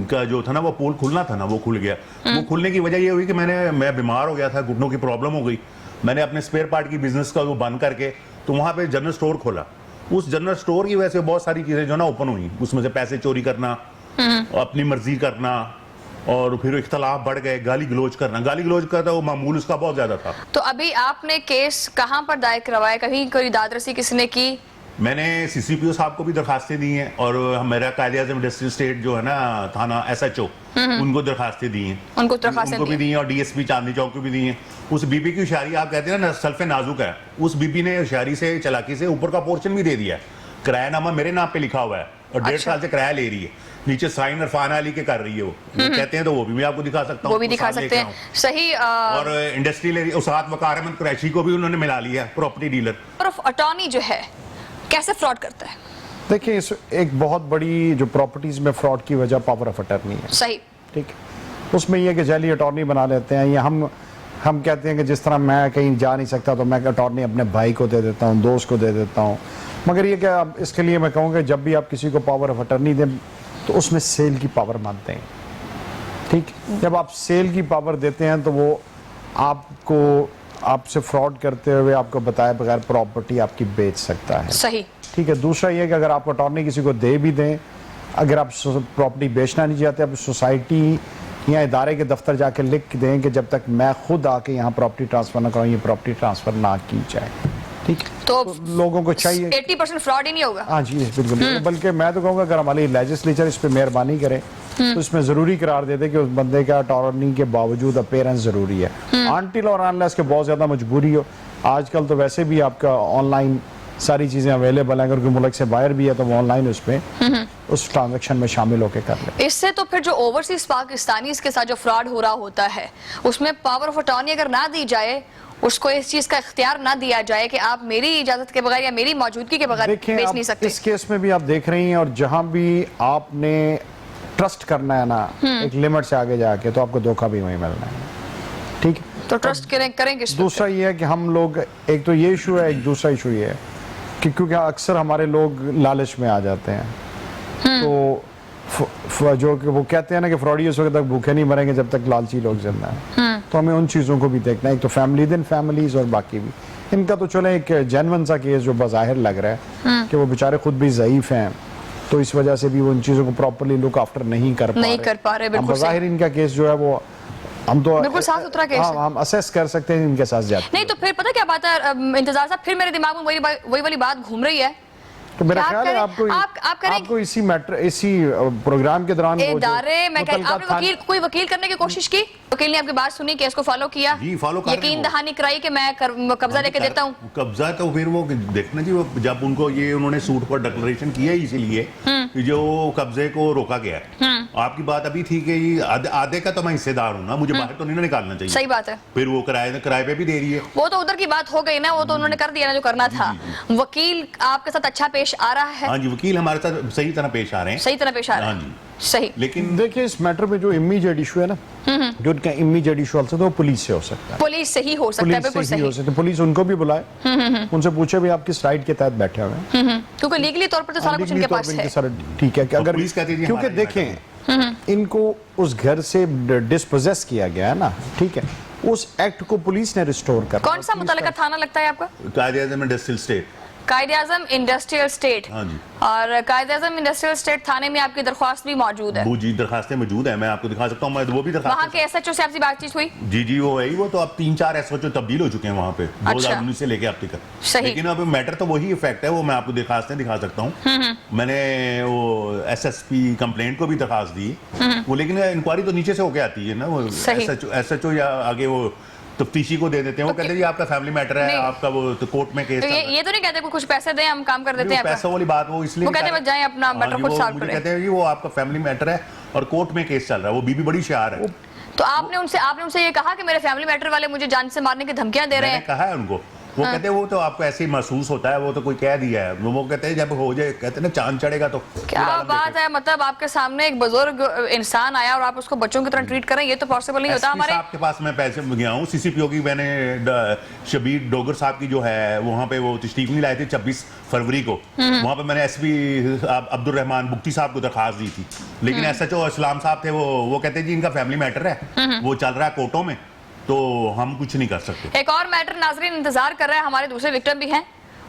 का जो था ना वो पोल खुलना था ना, वो खुल गया। वो खुलने की वजह ये हुई कि मैं बीमार हो गया था, घुटनों की प्रॉब्लम हो गई। मैंने अपने स्पेयर पार्ट की बिजनेस का वो बंद करके तो वहां पे जनरल स्टोर खोला। उस जनरल स्टोर की वजह से बहुत सारी चीजें जो ना ओपन हुई, उसमें से पैसे चोरी करना, अपनी मर्जी करना, और फिर इख्तलाफ बढ़ गए, गाली गलोच करना वो मामूल उसका बहुत ज्यादा था। तो अभी आपने केस कहाँ पर दायर करवाया? कहीं कोई दादरसी किसने की? मैंने CCPO साहब को भी दरखास्तें दी हैं, और मेरा कायदे-ए-आज़म डिस्ट्रिक्ट स्टेट जो है ना थाना SHO, उनको दरखास्तें दी हैं, उनको भी दी हैं, और DSP चांदनी चौक को भी दी हैं। उस बीबी की होशियारी, आप कहते हैं ना सल्फे नाजुक है, उस बीबी ने होशियारी से, चालाकी से ऊपर का पोर्शन भी दे दिया। किरायानामा मेरे नाम पे लिखा हुआ है और 1.5 साल से किराया ले रही है। नीचे साइन इरफान अली के कर रही है वो कहते हैं, तो वो भी मैं आपको दिखा सकता हूँ, वो भी दिखा सकते हैं। सही। और इंडस्ट्रियल एरिया उसात वकार अहमद कुरैशी को भी उन्होंने मिला लिया, प्रॉपर्टी डीलर। अटॉर्नी जो है कैसे फ्रॉड करता है? देखिए, एक बहुत बड़ी जो प्रॉपर्टीज में फ्रॉड की वजह पावर ऑफ अटर्नी है। सही। ठीक, उसमें यह कि जाली अटॉर्नी बना लेते हैं, या हम कहते हैं कि जिस तरह मैं कहीं जा नहीं सकता तो मैं अटॉर्नी अपने भाई को दे देता हूँ, दोस्त को दे देता हूँ, मगर ये क्या, इसके लिए मैं कहूँगा जब भी आप किसी को पावर ऑफ अटर्नी दें तो उसमें सेल की पावर मत दें। ठीक, जब आप सेल की पावर देते हैं तो वो आपको, आपसे फ्रॉड करते हुए आपको बताए बगैर प्रॉपर्टी आपकी बेच सकता है। सही। ठीक है, दूसरा ये कि अगर आप अटॉर्नी किसी को दे भी दें, अगर आप प्रॉपर्टी बेचना नहीं चाहते, आप सोसाइटी या इदारे के दफ्तर जाके लिख दें कि जब तक मैं खुद आके यहाँ प्रॉपर्टी ट्रांसफर ना कराऊँ, ये प्रॉपर्टी ट्रांसफर ना की जाए। ठीक, तो लोगों को चाहिए 80% फ्रॉड ही नहीं होगा। हाँ जी बिल्कुल, बल्कि मैं तो कहूँगा अगर हमारी लेजिस्लेचर इस पे मेहरबानी करे तो इसमें जरूरी करार दे दे कि उस बंदे का अटॉर्नी के बावजूद अपेयरेंस जरूरी है, अनटिल और अनलेस के बहुत ज्यादा मजबूरी हो। आजकल तो वैसे भी आपका ऑनलाइन सारी चीजें अवेलेबल हैं, अगर कोई मुल्क से बाहर भी है तो वो ऑनलाइन उस ट्रांजैक्शन में शामिल होकर कर ले। इससे तो फिर जो ओवरसीज पाकिस्तानी के साथ जो फ्रॉड हो रहा होता है उसमें पावर ऑफ अटॉर्नी अगर ना दी जाए, उसको इस चीज का इख्तियार ना दिया जाए कि आप मेरी इजाजत के बगैर या मेरी मौजूदगी के बगैर बेच नहीं सकते। इस केस में भी आप देख रही हैं, और जहां भी आपने ट्रस्ट करना है ना एक लिमिट से आगे जाके, तो आपको धोखा भी वहीं मिलना है। ठीक, तो ट्रस्ट करें किस पे? दूसरा ये है कि हम लोग, एक तो ये इशू है, एक दूसरा इशू ये है कि क्योंकि अक्सर हमारे लोग लालच में आ जाते हैं, तो जो कि वो कहते हैं ना कि फ्रॉडी उस वक्त तक भूखे नहीं मरेंगे जब तक लालची लोग जिंदा हैं। तो हमें उन चीज़ों को भी देखना है, एक तो फैमिली दिन फैमिलीज और बाकी भी। इनका तो चले एक जेन्युइन सा केस जो बाहिर लग रहा है कि वो बेचारे खुद भी ज़ईफ हैं, तो इस वजह से भी वो उन चीज़ों को प्रॉपर्ली लुक आफ्टर नहीं कर पा रहे। बिल्कुल बाहिर इनका केस जो है वो हम तो बिल्कुल साफ सुथरा केस है, हम असेस कर सकते हैं इनके साथ ज्यादा नहीं। तो फिर पता क्या बात है इंतजार साहब, फिर मेरे दिमाग में वही वाली बात घूम रही है। तो मेरा ख्याल है आपको इसी मैटर, इसी प्रोग्राम के दौरान इदारे में आपने कोई वकील करने की कोशिश की, वकील ने आपकी बात सुनी, केस को फॉलो किया, यकीन दहानी कराई कि मैं कब्जा लेके देता हूँ। कब्जा तो फिर वो देखना जी, वो जब उनको ये उन्होंने सूट पर डिक्लेरेशन किया इसीलिए कि जो कब्जे को रोका गया है। आपकी बात अभी थी कि आधे का तो मैं हिस्सेदार हूँ ना, मुझे बाहर तो नहीं निकालना चाहिए। सही बात है। फिर वो किराए पे भी दे रही है, वो तो उधर की बात हो गई ना, वो तो उन्होंने कर दिया ना जो करना था। वकील आपके साथ अच्छा पेश आ रहा है? हाँ जी, वकील हमारे साथ सही तरह पेश आ रहे हैं। सही तरह पेश आ रहे हैं। हाँ जी सही। लेकिन देखिए इस मैटर में जो इमीडिएट इशू है ना, जो उनका इमीडिएट इशू है तो पुलिस से हो सकता है, पुलिस से ही हो सकता है, बिल्कुल सही हो सकता है। पुलिस उनको भी बुलाए, उनसे पूछे भी आप किस राइट के तहत बैठे हुए हैं, क्योंकि लीगली तौर पर तो सारा कुछ इनके पास है। ठीक है कि अगर क्योंकि देखें इनको उस घर से डिस्पोजेस किया गया है ना, ठीक है, उस एक्ट को पुलिस ने रिस्टोर कर। कौन सा मुतल्लिका थाना लगता है आपका? Quaid e Azam industrial state. Quaid e Azam industrial state. हाँ जी। और कायदे-ए-आज़म इंडस्ट्रियल स्टेट थाने में आपकी दरख्वास्त भी मौजूद है? जी, दरखास्तें मौजूद है, मैं आपको दिखा सकता हूँ। मैं वो भी दरखास्त, वहाँ के एसएचओ से आपकी बातचीत हुई? जी वो है, वो तो अब 3-4 एसएचओ तब्दील हो चुके हैं वहाँ पे, 2019 से लेके अब तक। सही। लेकिन अब मैटर तो वही इफेक्ट है, वो मैं आपको दरखास्तें दिखा सकता हूँ। मैंने वो एसएसपी कंप्लेंट को भी दरखास्त दी, वो लेकिन इंक्वायरी तो नीचे से होके आती है ना, वो एसएचओ या आगे वो तफ्तीशी को दे देते हैं। वो कहते हैं जी आपका फैमिली मैटर है, आपका वो तो कोर्ट में केस। तो ये तो नहीं कहते कुछ पैसे दें हम काम कर देते हैं? पैसों वाली बात वो इसलिए वो कहते हैं जाएं अपना मैटर खुद सॉल्व करें। कहते हैं जी वो आपका फैमिली मैटर है और कोर्ट में केस चल रहा है। वो बीबी बड़ी शार है। तो आपने उनसे ये कहा कि मेरे फैमिली मैटर वाले मुझे जान से मारने की धमकियां दे रहे हैं? कहा है उनको, वो कहते हैं वो तो आपको ऐसे ही महसूस होता है, वो तो कोई कह दिया है। वो कहते हैं जब हो जाए, कहते हैं ना चांद चढ़ेगा तो क्या बात है। मतलब आपके सामने एक बुजुर्ग इंसान आया और आप उसको बच्चों की तरह ट्रीट करें, ये तो पॉसिबल नहीं होता। हमारे आपके पास मैं पैसे गया हूँ सीसीपीओ की, मैंने शबीर डोगर साहब की जो है वहाँ पे वो तशरीफ नहीं लाए थे 26 फरवरी को, वहाँ पे मैंने एसपी अब्दुल रहमान बुख्ती साहब को दरखास्त दी थी। लेकिन एसएचओ इस्लाम साहब थे, वो कहते हैं जी इनका फैमिली मैटर है, वो चल रहा है कोर्टों में, तो हम कुछ नहीं कर सकते। एक और मैटर नाजरीन इंतजार कर रहा है, हमारे दूसरे विक्टिम भी हैं,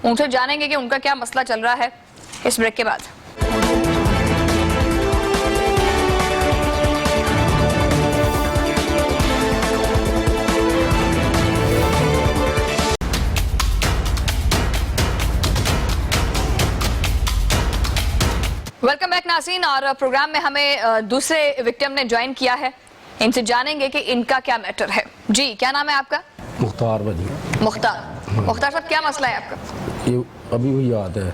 उनसे जानेंगे कि उनका क्या मसला चल रहा है इस ब्रेक के बाद। वेलकम बैक नाज़रीन, और प्रोग्राम में हमें दूसरे विक्टिम ने ज्वाइन किया है, इनसे जानेंगे कि इनका क्या मैटर है। जी क्या नाम है आपका? मुख्तार भाजी। मुख्तार साहब क्या मसला है आपका? ये अभी वही याद है,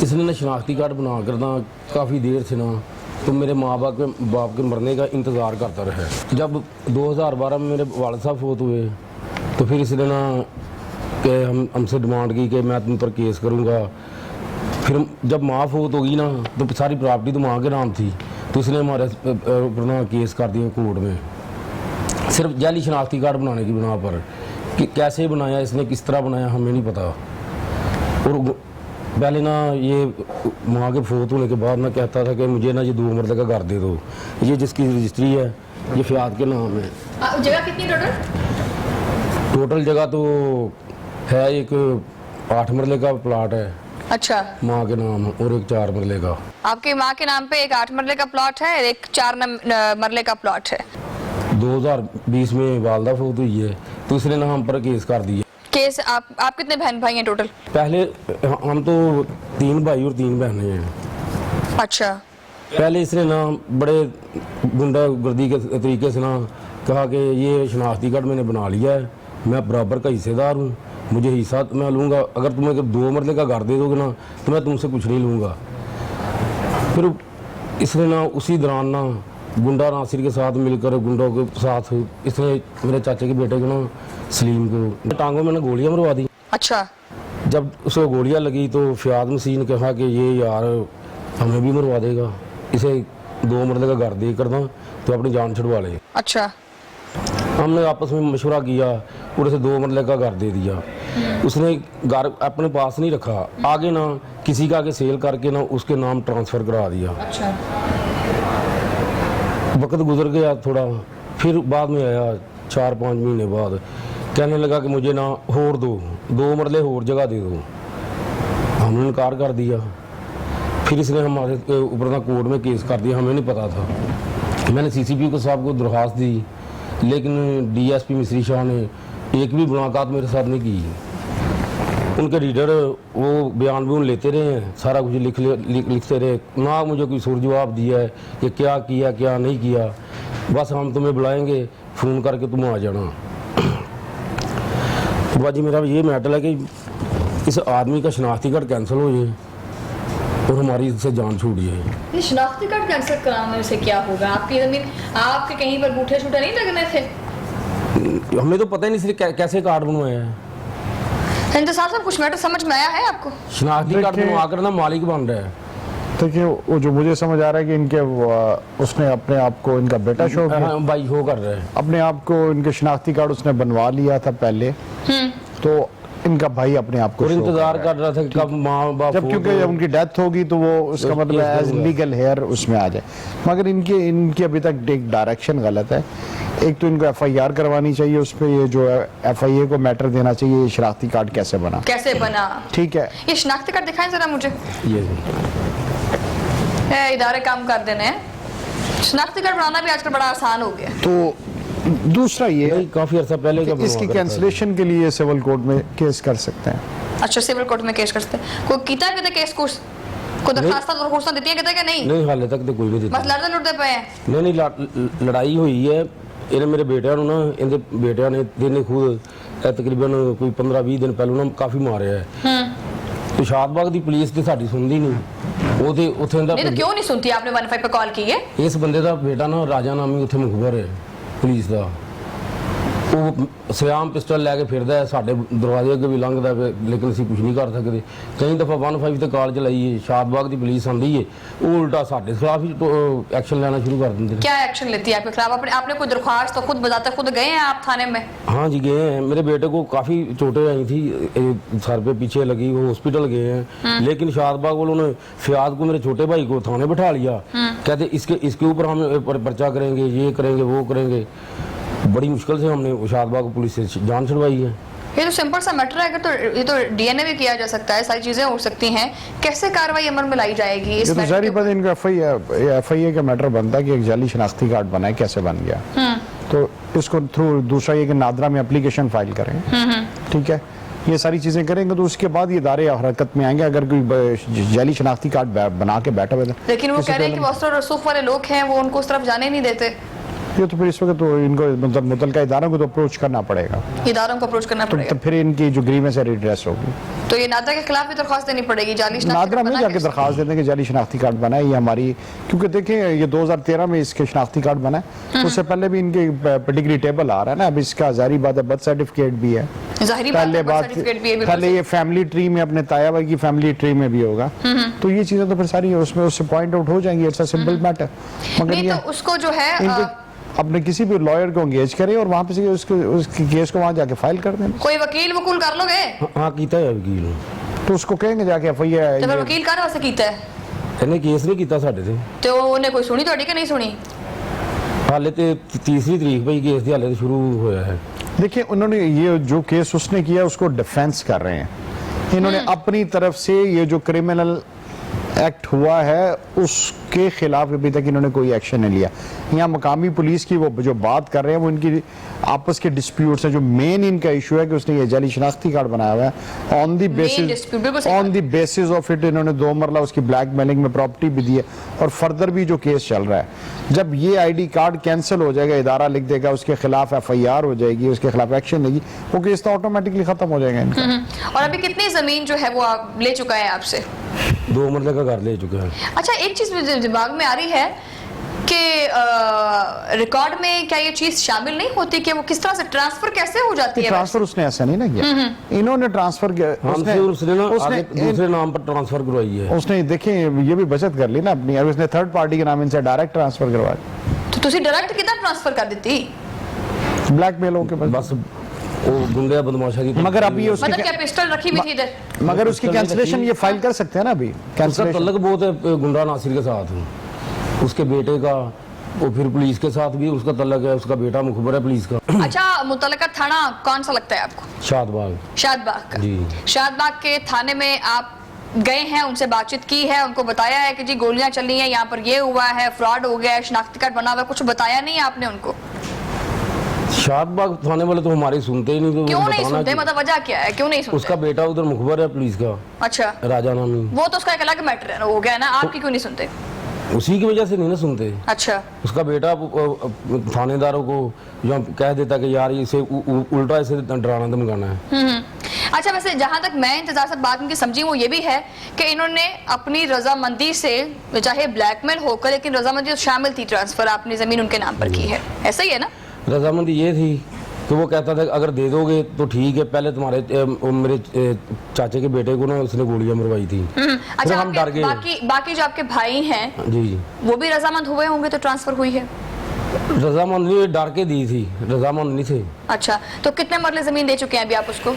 इसने ना शनाख्ती कार्ड बना कर ना काफ़ी देर से ना तो मेरे माँ बाप के मरने का इंतज़ार करता रहा। जब 2012 में मेरे वालिद साहब फोत हुए तो फिर इसने ना कि हमसे डिमांड की कि मैं तुम पर केस करूँगा। फिर जब माँ फोत होगी ना तो सारी प्रॉपर्टी तो माँ के नाम थी, तो इसने हमारे ऊपर ना केस कर दिया कोर्ट में। सिर्फ जाली शनाख्ती कार्ड बनाने की बिना पर कि कैसे बनाया इसने, किस तरह बनाया, हमें नहीं पता। और पहले ना ये माँ के फोत होने के बाद ना कहता था कि मुझे ना ये 2 मरले का घर दे दो, ये जिसकी रजिस्ट्री है ये फ़ियाद के नाम है। जगह कितनी टोटल जगह तो है एक 8 मरले का प्लाट है अच्छा, माँ के नाम, और एक 4 मरले का। आपकी माँ के नाम पे एक 8 मरले का प्लॉट है, एक 4 मरले का प्लॉट है। 2020 में वालदा फोत हुई है तो इसने ना हम पर केस कर दिया। केस आप कितने बहन भाई हैं टोटल? पहले हम तो 3 भाई और 3 बहनें हैं। अच्छा, पहले इसने ना बड़े गुंडागर्दी के तरीके से ना कहा कि ये शनाख्ती कार्ड मैंने बना लिया है, मैं बराबर का हिस्सेदार हूँ, मुझे हिस्सा मैं लूँगा, अगर तुम्हें 2 मरले का घर दे दोगे ना तो मैं तुमसे कुछ नहीं लूँगा। फिर इसने ना उसी दौरान ना गुंडा नासिर के साथ मिलकर गुंडों के साथ इसने मेरे चाचे के बेटे को ना सलीम को टांगों में ना गोलियां मरवा दी। अच्छा, जब उसको गोलियां लगी तो फ़ियाद मसीह ने कहा कि ये यार हमें भी मरवा देगा, इसे 2 मरले का घर दे कर दो तो अपनी जान छुड़वा ले। अच्छा, हमने आपस में मशवरा किया और उसे 2 मरले का घर दे दिया। उसने घर अपने पास नहीं रखा, आगे ना किसी का आगे सेल करके ना उसके नाम ट्रांसफ़र करा दिया। अच्छा, वक्त गुजर गया थोड़ा, फिर बाद में आया 4-5 महीने बाद, कहने लगा कि मुझे ना और 2 मरले और जगह दे दो। हमने इनकार कर दिया। फिर इसने हमारे ऊपर ना कोर्ट में केस कर दिया, हमें नहीं पता था। मैंने CCP को साहब को दरख्वास्त दी, लेकिन DSP मिस्री शाह ने एक भी मुलाकात मेरे साथ नहीं की। उनके रीडर वो बयान भी लेते रहे हैं, सारा कुछ लिखते रहे, ना मुझे कोई सुर जवाब दिया है कि क्या किया क्या नहीं किया, बस हम तुम्हें बुलाएंगे फ़ोन करके तुम आ जाना। बाजी मेरा ये मैटर है कि इस आदमी का शनाख्ती कार्ड कैंसिल हो जाए और हमारी इससे जान छूट जाए। ये शनाख्ती कार्ड कैंसिल कराने से क्या होगा? आपकी ज़मीन आपके कहीं पर बूठे छूटे नहीं लगने थे? हमें तो पता ही नहीं इसलिए कैसे कार्ड बनवाया है। इंतज़ार साहब, कुछ मैटर समझ में आया है आपको? शनाख्ती कार्ड बनवा कर ना मालिक बन रहा है। देखिए वो जो मुझे समझ आ रहा है कि इनके उसने अपने आप को इनका बेटा शो किया, हाँ, भाई हो कर रहे हैं अपने आप को इनके शनाख्ती कार्ड उसने बनवा लिया था पहले, तो इनका भाई अपने आप को और show इंतजार कर रहा कर रहा था कि कब माँ बाप है। जब क्योंकि जब उनकी डेथ होगी तो वो उसका मतलब एज लीगल हेयर उसमें आ जाए। मगर इनकी अभी तक एक डायरेक्शन गलत है। एक तो इनको FIR करवानी चाहिए, उस पर ये जो FIA को मैटर देना चाहिए ये शनाख्ती कार्ड कैसे बना। ठीक है, ये शनाख्ती कार्ड दिखाएं जरा मुझे। ये इदारे काम कर देने हैं, शनाख्ती कार्ड बनाना भी आजकल बड़ा आसान हो गया। तो दूसरा ये नहीं, काफी अर्सा पहले का इसकी कैंसिलेशन के लिए सिविल कोर्ट में केस कर सकते हैं। अच्छा, सिविल कोर्ट में केस करते हैं। कोई कीता है केस को दरखास्त देती है क्या? नहीं, नहीं हाले तक तो कोई नहीं देता। बस लड़ते लुड़ते पे हैं। नहीं लड़ाई हुई है ਇਹਨੇ ਮੇਰੇ ਬੇਟਿਆਂ ਨੂੰ ਨਾ ਇਹਦੇ ਬੇਟਿਆਂ ਨੇ ਜਿਹਨੇ ਖੁਦ ਤਕਰੀਬਨ ਕੋਈ 15-20 ਦਿਨ ਪਹਿਲਾਂ ਨਾ ਕਾਫੀ ਮਾਰਿਆ ਹੈ। तो शादबाग ਦੀ ਪੁਲਿਸ ਤੇ ਸਾਡੀ ਸੁਣਦੀ ਨਹੀਂ, ਉਹ ਤੇ ਉੱਥੇ ਦਾ नहीं तो क्यों नहीं सुनती? आपने 15 पे कॉल की है? ਇਸ ਬੰਦੇ ਦਾ ਬੇਟਾ ਨਾ ਰਾਜਾ ਨਾਮੀ ਉੱਥੇ ਮੁਖਬਰ ਹੈ ਪੁਲਿਸ ਦਾ, ਉਹ ਸਿਆਮ ਪਿਸਟਲ ਲੈ ਕੇ ਫਿਰਦਾ ਹੈ, ਸਾਡੇ ਦਰਵਾਜ਼ੇ ਅੱਗੇ ਵੀ ਲੰਘਦਾ ਹੈ, ਲੇਕਿਨ ਅਸੀਂ ਕੁਝ ਨਹੀਂ ਕਰ ਸਕਦੇ। ਕਈ ਦਫਾ 15 ਤੇ ਕਾਲ ਚਲਾਈ ਹੈ, शादबाग ਦੀ ਪੁਲਿਸ ਆਂਦੀ है, ਉਹ उल्टा ਸਾਡੇ खिलाफ ही एक्शन लेना शुरू कर देते हैं। क्या एक्शन लेती है आपके खिलाफ? आपने कोई दरख्वास्त तो खुद बताते खुद गए हैं आप थाने में? हाँ जी गए हैं, मेरे बेटे को काफ़ी चोटें आई थी, सर पे पीछे लगी, वो हॉस्पिटल गए हैं, लेकिन शादबाग वालों ने फ़ियाद को मेरे छोटे भाई को थाने बैठा लिया, कहते इसके ऊपर हम पर्चा करेंगे, ये करेंगे, वो करेंगे। बड़ी मुश्किल से हमने शादबाग पुलिस से जान छुड़वाई है। ये तो सिंपल सा मैटर है, अगर तो ये तो DNA भी किया जा सकता है, सारी चीजें हो सकती हैं, कैसे कार्रवाई अमल में लाई जाएगी? ये तो जारी बात है, इनको FIA का मैटर बनता है कि एक जाली शनाख्ती कार्ड बना है, कैसे बन गया। तो इसको थ्रू दूसरा ये कि नादरा में एप्लीकेशन फाइल करें, ठीक है, ये सारी चीजें करेंगे तो उसके बाद ये इदारे हरकत में आएंगे। अगर कोई जाली शनाख्ती कार्ड बना के बैठा हुआ, लेकिन वो कह रहे हैं कि वस्त्र और रसूख वाले लोग हैं, वो उनको उस तरफ जाने नहीं देते। ये तो फिर इस वक्त तो इनको मुतलका इदारों को तो अप्रोच करना पड़ेगा, इदारों को अप्रोच करना पड़ेगा, तो फिर इनकी जो ग्रीवेंस है रिड्रेस होगी। तो ये नादरा के खिलाफ भी दरख्वास्त देनी पड़ेगी, जाली नादरा में जाके दरख्वास्त देने के जाली शनाख्ती कार्ड बना है ये हमारी, क्योंकि देखें ये 2013 में इसके शनाख्ती कार्ड बना है, उससे पहले भी इनके पेडिग्री टेबल आ रहा है ना, अब इसका जारी बात है बर्थ सर्टिफिकेट भी है, पहले ये फैमिली ट्री में अपने ताया भाई की फैमिली ट्री में भी होगा, तो ये चीजें तो फिर सारी उसमें उससे पॉइंट आउट हो जाएंगी। It's a simple matter. मगर ये तो उसको जो है अपने किसी भी लॉयर को एंगेज करें और वहाँ पे से उसके केस को वहाँ जाके फाइल कर दें। कोई वकील वकूल कर लोगे? हाँ कीता है वकील, तो उसको कहेंगे जाके FIR तो फिर वकील कर वास्ते कीता है ਇਹਨੇ ਕੇਸ ਨਹੀਂ ਕੀਤਾ ਸਾਡੇ ਤੇ। ਤੇ ਉਹਨੇ ਕੋਈ ਸੁਣੀ ਤੁਹਾਡੀ ਕਿ ਨਹੀਂ ਸੁਣੀ? ਹਾਲੇ ਤੇ 30 ਤਰੀਕ ਪਈ ਕੇਸ ਦੀ, ਹਾਲੇ ਤੇ ਸ਼ੁਰੂ ਹੋਇਆ है। देखिए उन्होंने ये जो केस उसने किया उसको डिफेंस कर रहे हैं, इन्होंने अपनी तरफ से ये जो क्रिमिनल एक्ट हुआ है उसके खिलाफ अभी तक इन्होंने कोई एक्शन नहीं लिया। यहाँ मकामी पुलिस की वो जो बात कर रहे हैं वो इनकी आपस के डिस्प्यूट्स हैं। जो मेन इनका इशू है कि उसने ये जाली शनाख्ती कार्ड बनाया हुआ है, on the basis of it इन्होंने 2 मरला उसकी ब्लैकमेलिंग में प्रॉपर्टी भी दी है। और फर्दर भी जो केस चल रहा है, जब ये ID कार्ड कैंसिल हो जाएगा, इदारा लिख देगा, उसके खिलाफ FIR हो जाएगी, उसके खिलाफ एक्शन लेगी, वो केस तो ऑटोमेटिकली खत्म हो जाएगा इनका। और अभी कितनी जमीन जो है वो आप ले चुका है आपसे? 2 मरले का घर ले चुका है। अच्छा, एक चीज मुझे दिमाग में आ रही है कि रिकॉर्ड में क्या ये चीज शामिल नहीं होती कि वो किस तरह से ट्रांसफर कैसे हो जाती है? ट्रांसफर उसने ऐसा नहीं ना किया, इन्होंने ट्रांसफर किया, उसने ना आगे दूसरे नाम पर ट्रांसफर करवाई है। उसने देखें ये भी बचत कर ली ना अपनी, और उसने थर्ड पार्टी के नाम इनसे डायरेक्ट ट्रांसफर करवाया। तो तुसी डायरेक्ट कितना ट्रांसफर कर देती? ब्लैकमेल होके बस वो गुंडे बदमाशा की। मगर अभी उसकी मतलब क्या पिस्टल रखी हुई थी इधर? मगर उसकी कैंसिलेशन ये फाइल कर सकते हैं ना अभी। उसका कैंसिलेशन तल्लक बहुत है गुंडा नासिर के साथ, उसके बेटे का, वो फिर पुलिस के साथ भी उसका तल्लक है, उसका बेटा मुखबर है पुलिस का। अच्छा, मुतल्लिका थाना कौन सा लगता है आपको? शादबाग। शादबाग का? जी। शादबाग के थाने में आप गए हैं, उनसे बातचीत की है, उनको बताया है कि जी गोलियां चली हैं, यहाँ पर ये हुआ है, फ्रॉड हो गया है, शनाख्ती कार्ड बना हुआ है, कुछ बताया नहीं है आपने उनको? शादबाग थाने वाले तो हमारे सुनते ही नहीं। तो क्यों नहीं सुनते? मतलब वजह क्या है, क्यों नहीं सुनते? उसका बेटा उधर मुखबर है पुलिस का। अच्छा, राजा नामी। वो तो उसका एक अलग मैटर है ना, हो गया ना, आपकी क्यों नहीं सुनते? उसी की वजह से नहीं ना सुनते। अच्छा, उसका बेटा थानेदारों को जो कह देता कि यार इसे उल्टा इसे डराना धमकाना है। अच्छा, वैसे जहां तक मैं इंतजार से बात उनकी समझी वो ये भी है कि इन्होंने अपनी रजामंदी से, चाहे ब्लैकमेल होकर, लेकिन रजामंदी शामिल थी, ट्रांसफर आपने जमीन उनके नाम पर की है, ऐसा ही है ना? रजामंदी ये थी कि वो कहता था अगर दे दोगे तो ठीक है, पहले तुम्हारे मेरे चाचे के बेटे को ना उसने गोलियां मरवाई थी। अच्छा, हम डर गए। बाकी जो आपके भाई हैं जी वो भी रजामंद हुए होंगे तो ट्रांसफर हुई है? रजामंद नहीं, डर के दी थी, रजामंद नहीं थे। अच्छा, तो कितने मरले जमीन दे चुके हैं अभी आप उसको?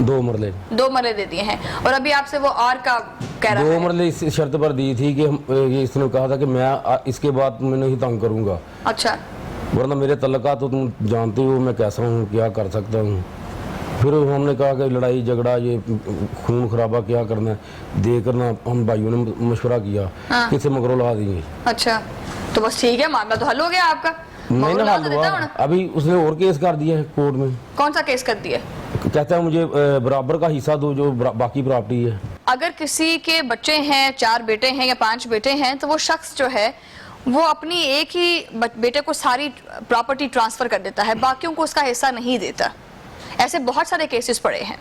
2 मरले। 2 मरले दे दिए हैं, और अभी आपसे वो और का कह रहा है? 2 मरले इस शर्त पर दी थी कि ये इसने कहा था कि मैं इसके बाद मैं नहीं तंग करूंगा। अच्छा, वरना मेरे तल्लका तो तुम जानते हो मैं कैसा हूँ, क्या कर सकता हूँ। फिर हमने कहा कि लड़ाई झगड़ा, ये खून खराबा क्या करना है, दे करना। हम भाइयों ने मशवरा किया कि इसे मगरों ला देंगे। अच्छा, तो बस ठीक है, मामला तो हल हो गया आपका? नहीं ना हल हुआ, अभी उसने और केस कर दिया है कोर्ट में। कौन सा केस कर दिया? कहता है मुझे बराबर का हिस्सा दो जो बाकी प्रॉपर्टी है। अगर किसी के बच्चे हैं, 4 बेटे हैं या 5 बेटे हैं, तो वो शख्स जो है वो अपनी एक ही बेटे को सारी प्रॉपर्टी ट्रांसफर कर देता है, बाकियों को उसका हिस्सा नहीं देता। ऐसे बहुत सारे केसेस पड़े हैं,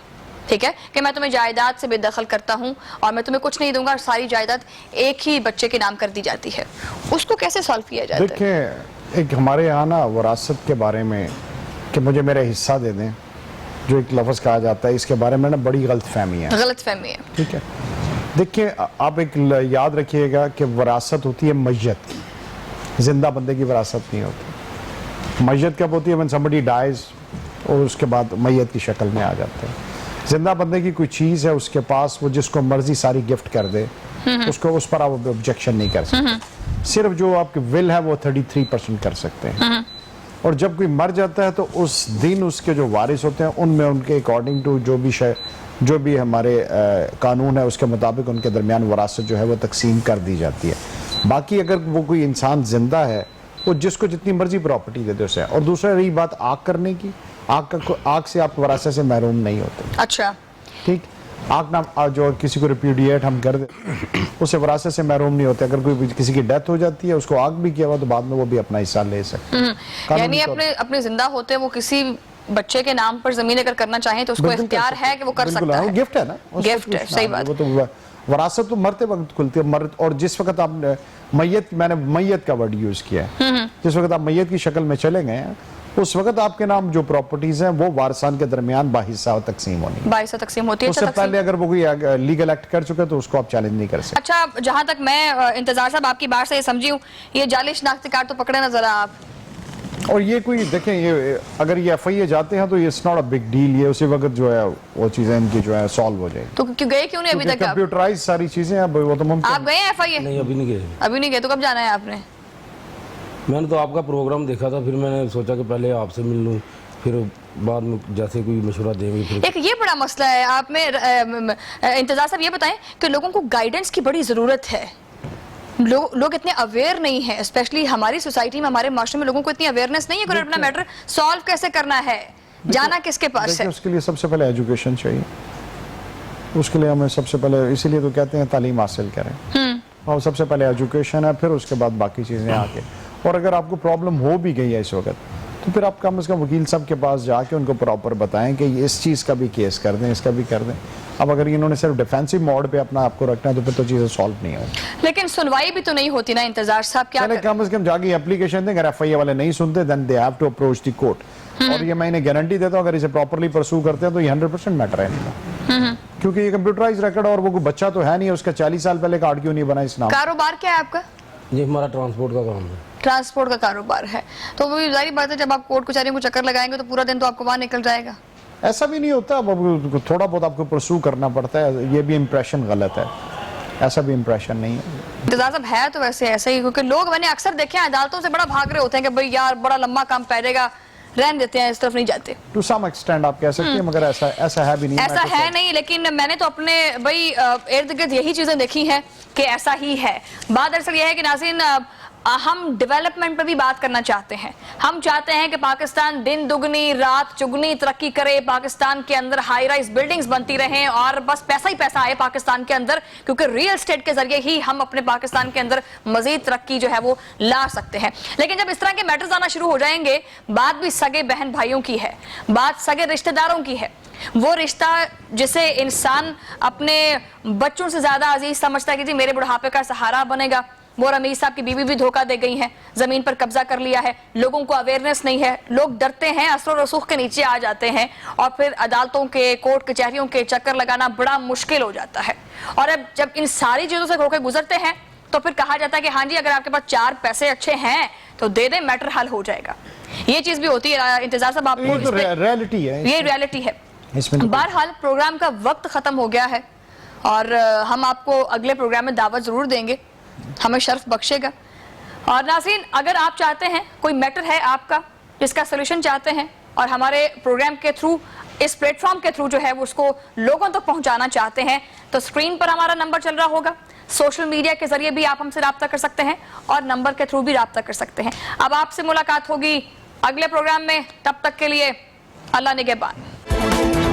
ठीक है, कि मैं तुम्हें जायदाद से बेदखल करता हूं और मैं तुम्हें कुछ नहीं दूंगा, और सारी जायदाद एक ही बच्चे के नाम कर दी जाती है। उसको कैसे सॉल्व किया जाता है? देखिए, एक हमारे यहाँ ना वरासत के बारे में कि मुझे मेरा हिस्सा दे दें, जो एक लफ्ज़ कहा जाता है, इसके बारे में ना बड़ी गलतफहमी है। गलतफहमी है, ठीक है। देखिए, आप एक याद रखिएगा कि वरासत होती है मैयत की, जिंदा बंदे की वरासत नहीं होती। मैयत कब होती है? व्हेन समबडी डाइज, और उसके बाद मैयत की शक्ल में आ जाते हैं। जिंदा बंदे की कोई चीज़ है उसके पास, वो जिसको मर्जी सारी गिफ्ट कर दे, उसको उस पर आप ऑब्जेक्शन नहीं कर सकते। सिर्फ जो आपकी विल है वो 33% कर सकते हैं। और जब कोई मर जाता है तो उस दिन उसके जो वारिस होते हैं उनमें उनके अकॉर्डिंग टू जो भी हमारे कानून है उसके मुताबिक उनके दरमियान वरासत जो है वो तकसीम कर दी जाती है। बाकी अगर वो कोई इंसान जिंदा है, वो जिसको जितनी मर्जी प्रॉपर्टी दे दे उसे। और दूसरा रही बात आग करने की, आग से आप वरासत से महरूम नहीं होते। अच्छा, ठीक, आग ना जो किसी को रिप्यूडिएट हम कर दे, उसे वरासत से महरूम नहीं होते। अगर कोई किसी की डेथ हो जाती है, उसको आग भी किया हुआ, तो बाद में वो भी अपना हिस्सा ले सकते हैं। यानी अपने जिंदा होते वो किसी बच्चे के नाम पर जमीन अगर करना चाहें तो उसको इख्तियार है कि वो कर सकता है। गिफ्ट है ना, गिफ्ट है, सही बात। वो तो वरासत तो मरते वक्त खुलती है। और जिस वक्त आप मैयत, मैंने मैयत का वर्ड यूज किया है, जिस वक्त आप मैयत की शक्ल में चले गए हैं, उस वक्त आपके नाम जो प्रॉपर्टीज हैं वो वारसान के दरमियान बाहिस्सा तकसीम होनी, बाहिस्सा तकसीम होती है। उससे पहले अगर वो कोई लीगल एक्ट कर चुके तो उसको आप चैलेंज नहीं कर सकते। अच्छा, जहां तक मैं इंतजार साहब आपकी बात से ये समझी हूँ, ये जाली शनाख्ती कार्ड तो पकड़े ना जरा आप, और ये कोई देखें, ये अगर ये FIA जाते हैं तो ये it's not a big deal, ये उसी वक्त जो है वो चीजें इनकी जो है सॉल्व हो जाएगी। तो क्यों गए क्यों नहीं अभी तक आप? कंप्यूटराइज सारी चीजें, अब वो तो मुमकिन। आप गए हैं FIA? नहीं अभी नहीं गए। अभी नहीं गए, तो कब जाना है आपने? मैंने तो आपका प्रोग्राम देखा था, फिर मैंने सोचा कि पहले आपसे मिल लूँ, फिर बाद में जैसे कोई मशवरा देंगे फिर। एक ये बड़ा मसला है आप में इंतजार साहब, ये बताएं कि लोगों को गाइडेंस की बड़ी जरूरत है। लोग इतने अवेयर नहीं है, स्पेशली हमारी सोसाइटी में, हमारे माशरे में लोगों को इतनी अवेयरनेस नहीं है कि अपना मैटर सॉल्व कैसे करना है, जाना किसके पास है। उसके लिए सबसे पहले एजुकेशन चाहिए, उसके लिए हमें सबसे पहले, इसीलिए तो कहते हैं तालीम हासिल करें, और सबसे पहले एजुकेशन है, फिर उसके बाद बाकी चीजें आके। और अगर आपको प्रॉब्लम हो भी गई है इस वक्त, तो फिर आप कम से कम वकील साहब के पास जाके उनको प्रॉपर बताएं कि इस चीज़ का भी केस कर दें, इसका भी कर दें। अब अगर इन्होंने सिर्फ डिफेंसिव मोड पे अपना आपको रखना है तो फिर तो चीज़ें सॉल्व नहीं होंगी। लेकिन सुनवाई भी तो नहीं होती ना इंतजार साहब, क्या करें? कम से कम जाके एप्लीकेशन दें, अगर FIA वाले नहीं सुनते then they have to approach the court. और ये मैं इन्हें गारंटी देता हूँ, अगर इसे प्रॉपरली परसू करते हैं तो ये 100% मैटर है इनका, क्योंकि ये कंप्यूटराइज रिकॉर्ड, और वो कोई बच्चा तो है नहीं, उसका 40 साल पहले कार्ड क्यों नहीं बना इस नाम। कारोबार क्या है आपका? ये हमारा ट्रांसपोर्ट का काम है। ट्रांसपोर्ट का कारोबार है, तो वो जाहिर बात है जब आप कोर्ट कचहरियों को चक्कर लगाएंगे तो पूरा दिन तो आपको वहां निकल जाएगा। ऐसा भी नहीं होता, अब थोड़ा बहुत आपको परसू करना पड़ता है, ये भी इंप्रेशन गलत है, ऐसा भी इंप्रेशन नहीं है। इंतजार साहब है तो वैसे ऐसा ही, क्योंकि लोग मैंने अक्सर देखे हैं अदालतों से बड़ा भाग रहे होते हैं कि भाई यार बड़ा लंबा काम पड़ेगा, रहने देते हैं, इस तरफ नहीं जाते। टू सम एक्सटेंड आप कह सकते हैं, मगर ऐसा है भी नहीं। ऐसा है नहीं, लेकिन मैंने तो अपने भाई इर्द गिर्द यही चीजें देखी हैं कि ऐसा ही है। बात दरअसल यह है कि नाज़रीन, हम डेवलपमेंट पर भी बात करना चाहते हैं। हम चाहते हैं कि पाकिस्तान दिन दुगनी रात चुगनी तरक्की करे, पाकिस्तान के अंदर हाई राइज बिल्डिंग्स बनती रहें और बस पैसा ही पैसा आए पाकिस्तान के अंदर, क्योंकि रियल एस्टेट के जरिए ही हम अपने पाकिस्तान के अंदर मजीद तरक्की जो है वो ला सकते हैं। लेकिन जब इस तरह के मैटर्स आना शुरू हो जाएंगे, बात भी सगे बहन भाइयों की है, बात सगे रिश्तेदारों की है, वो रिश्ता जिसे इंसान अपने बच्चों से ज्यादा अजीज समझता है कि जी मेरे बुढ़ापे का सहारा बनेगा, वो रमीर साहब की बीवी भी धोखा दे गई हैं, जमीन पर कब्जा कर लिया है, लोगों को अवेयरनेस नहीं है, लोग डरते हैं, असर रसूख के नीचे आ जाते हैं और फिर अदालतों के कोर्ट कचहरियों के चक्कर लगाना बड़ा मुश्किल हो जाता है। और अब जब इन सारी चीजों से होकर गुजरते हैं तो फिर कहा जाता है कि हाँ जी अगर आपके पास 4 पैसे अच्छे हैं तो दे दे, मैटर हल हो जाएगा। ये चीज भी होती है इंतजार साहब, आपको रियलिटी है, ये रियलिटी है। इसमें बहरहाल प्रोग्राम का वक्त खत्म हो गया है और हम आपको अगले प्रोग्राम में दावत जरूर देंगे, हमें शर्फ बख्शेगा। और नाज़रीन, अगर आप चाहते हैं कोई मैटर है आपका जिसका सोल्यूशन चाहते हैं और हमारे प्रोग्राम के थ्रू, इस प्लेटफॉर्म के थ्रू जो है उसको लोगों तक पहुंचाना चाहते हैं, तो स्क्रीन पर हमारा नंबर चल रहा होगा, सोशल मीडिया के जरिए भी आप हमसे राब्ता कर सकते हैं और नंबर के थ्रू भी राब्ता कर सकते हैं। अब आपसे मुलाकात होगी अगले प्रोग्राम में, तब तक के लिए अल्लाह निगहबान।